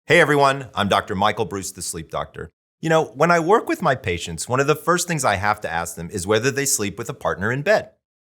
Hey everyone, I'm Dr. Michael Breus, the sleep doctor. When I work with my patients, one of the first things I have to ask them is whether they sleep with a partner in bed.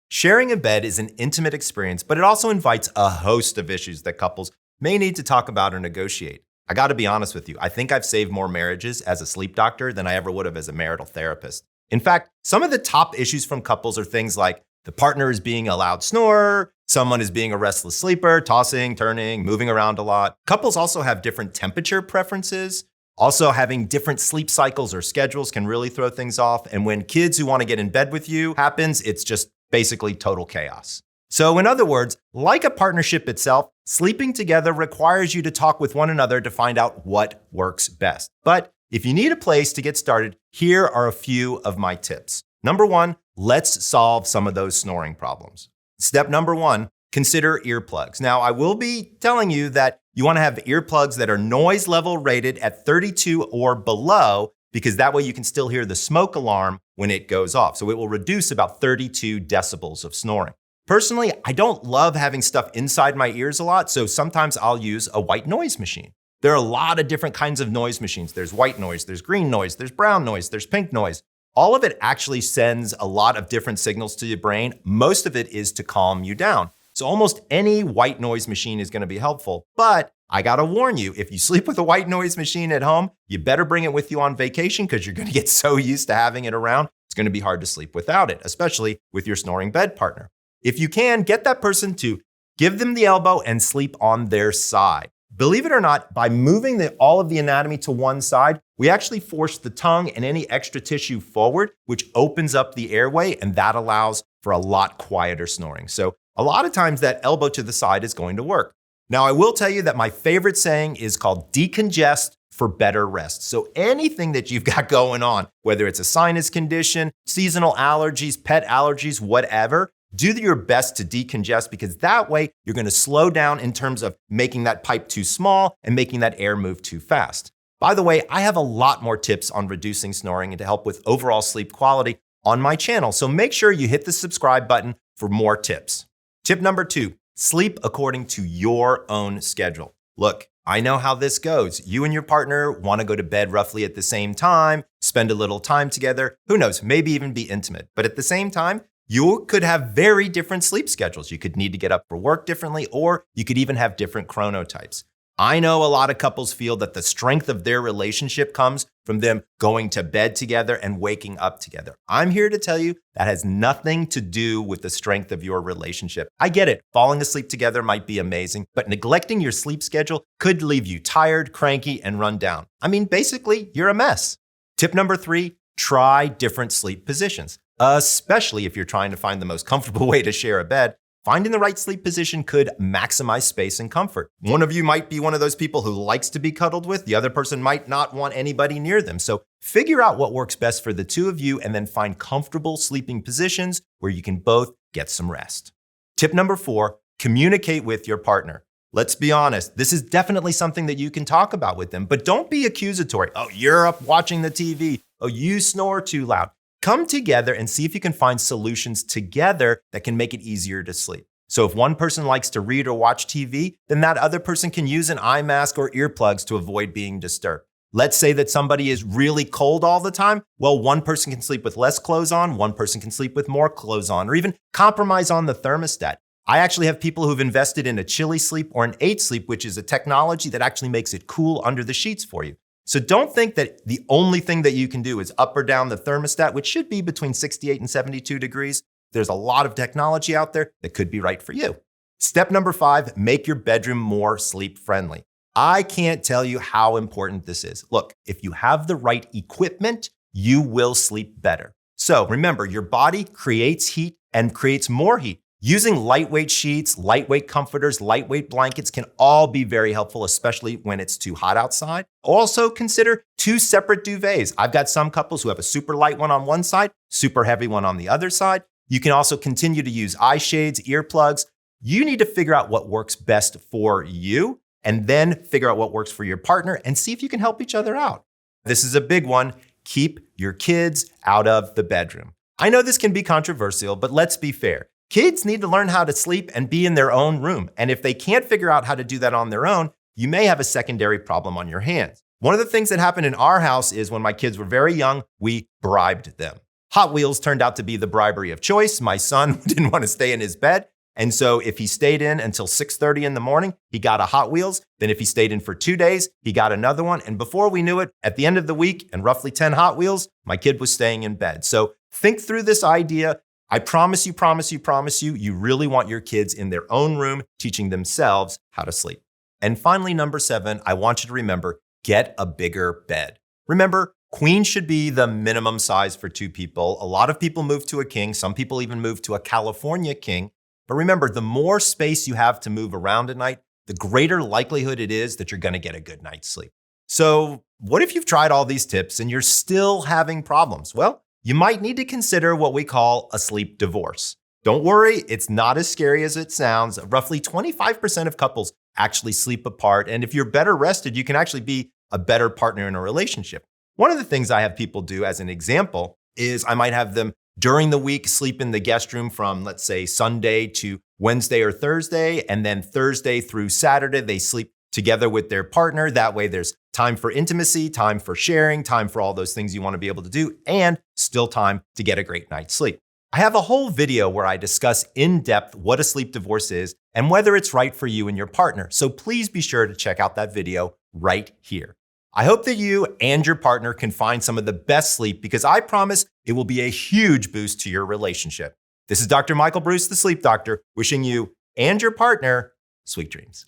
Sharing a bed is an intimate experience, but it also invites a host of issues that couples may need to talk about or negotiate. I gotta be honest with you, I think I've saved more marriages as a sleep doctor than I ever would have as a marital therapist. In fact, some of the top issues from couples are things like the partner is being a loud snorer, someone is being a restless sleeper, tossing, turning, moving around a lot. Couples also have different temperature preferences. Also, having different sleep cycles or schedules can really throw things off. And when kids who want to get in bed with you happens, it's just basically total chaos. So in other words, like a partnership itself, sleeping together requires you to talk with one another to find out what works best. But if you need a place to get started, here are a few of my tips. Number one, let's solve some of those snoring problems. Step number one, consider earplugs. Now, I will be telling you that you want to have earplugs that are noise level rated at 32 or below, because that way you can still hear the smoke alarm when it goes off. So it will reduce about 32 decibels of snoring. Personally, I don't love having stuff inside my ears a lot, so sometimes I'll use a white noise machine. There are a lot of different kinds of noise machines. There's white noise, there's green noise, there's brown noise, there's pink noise. All of it actually sends a lot of different signals to your brain. Most of it is to calm you down. So almost any white noise machine is going to be helpful. But I got to warn you, if you sleep with a white noise machine at home, you better bring it with you on vacation because you're going to get so used to having it around. It's going to be hard to sleep without it, especially with your snoring bed partner. If you can, get that person to give them the elbow and sleep on their side. Believe it or not, by moving all of the anatomy to one side, we actually force the tongue and any extra tissue forward, which opens up the airway, and that allows for a lot quieter snoring. So a lot of times that elbow to the side is going to work. Now, I will tell you that my favorite saying is called decongest for better rest. So anything that you've got going on, whether it's a sinus condition, seasonal allergies, pet allergies, whatever, do your best to decongest, because that way you're going to slow down in terms of making that pipe too small and making that air move too fast. By the way, I have a lot more tips on reducing snoring and to help with overall sleep quality on my channel. So make sure you hit the subscribe button for more tips. Tip number two, sleep according to your own schedule. Look, I know how this goes. You and your partner want to go to bed roughly at the same time, spend a little time together, who knows, maybe even be intimate. But at the same time, you could have very different sleep schedules. You could need to get up for work differently, or you could even have different chronotypes. I know a lot of couples feel that the strength of their relationship comes from them going to bed together and waking up together. I'm here to tell you that has nothing to do with the strength of your relationship. I get it. Falling asleep together might be amazing, but neglecting your sleep schedule could leave you tired, cranky, and run down. I mean, basically, you're a mess. Tip number three, try different sleep positions, especially if you're trying to find the most comfortable way to share a bed. Finding the right sleep position could maximize space and comfort. One of you might be one of those people who likes to be cuddled with. The other person might not want anybody near them. So figure out what works best for the two of you and then find comfortable sleeping positions where you can both get some rest. Tip number four, communicate with your partner. Let's be honest, this is definitely something that you can talk about with them, but don't be accusatory. Oh, you're up watching the TV. Oh, you snore too loud. Come together and see if you can find solutions together that can make it easier to sleep. So if one person likes to read or watch TV, then that other person can use an eye mask or earplugs to avoid being disturbed. Let's say that somebody is really cold all the time. Well, one person can sleep with less clothes on, one person can sleep with more clothes on, or even compromise on the thermostat. I actually have people who've invested in a chilly sleep or an 8 sleep, which is a technology that actually makes it cool under the sheets for you. So don't think that the only thing that you can do is up or down the thermostat, which should be between 68 and 72 degrees. There's a lot of technology out there that could be right for you. Step number 5, make your bedroom more sleep friendly. I can't tell you how important this is. Look, if you have the right equipment, you will sleep better. So remember, your body creates heat and creates more heat. Using lightweight sheets, lightweight comforters, lightweight blankets can all be very helpful, especially when it's too hot outside. Also consider 2 separate duvets. I've got some couples who have a super light one on one side, super heavy one on the other side. You can also continue to use eye shades, earplugs. You need to figure out what works best for you and then figure out what works for your partner and see if you can help each other out. This is a big one. Keep your kids out of the bedroom. I know this can be controversial, but let's be fair. Kids need to learn how to sleep and be in their own room. And if they can't figure out how to do that on their own, you may have a secondary problem on your hands. One of the things that happened in our house is when my kids were very young, we bribed them. Hot Wheels turned out to be the bribery of choice. My son didn't want to stay in his bed. And so if he stayed in until 6:30 in the morning, he got a Hot Wheels. Then if he stayed in for 2 days, he got another one. And before we knew it, at the end of the week and roughly 10 Hot Wheels, my kid was staying in bed. So think through this idea. I promise you, you really want your kids in their own room, teaching themselves how to sleep. And finally, number 7, I want you to remember, get a bigger bed. Remember, queen should be the minimum size for 2 people. A lot of people move to a king. Some people even move to a California king. But remember, the more space you have to move around at night, the greater likelihood it is that you're going to get a good night's sleep. So what if you've tried all these tips and you're still having problems? Well, you might need to consider what we call a sleep divorce. Don't worry, it's not as scary as it sounds. Roughly 25% of couples actually sleep apart. And if you're better rested, you can actually be a better partner in a relationship. One of the things I have people do as an example is I might have them during the week sleep in the guest room from, let's say, Sunday to Wednesday or Thursday, and then Thursday through Saturday, they sleep together with their partner. That way there's time for intimacy, time for sharing, time for all those things you want to be able to do, and still time to get a great night's sleep. I have a whole video where I discuss in depth what a sleep divorce is and whether it's right for you and your partner. So please be sure to check out that video right here. I hope that you and your partner can find some of the best sleep because I promise it will be a huge boost to your relationship. This is Dr. Michael Breus, the Sleep Doctor, wishing you and your partner sweet dreams.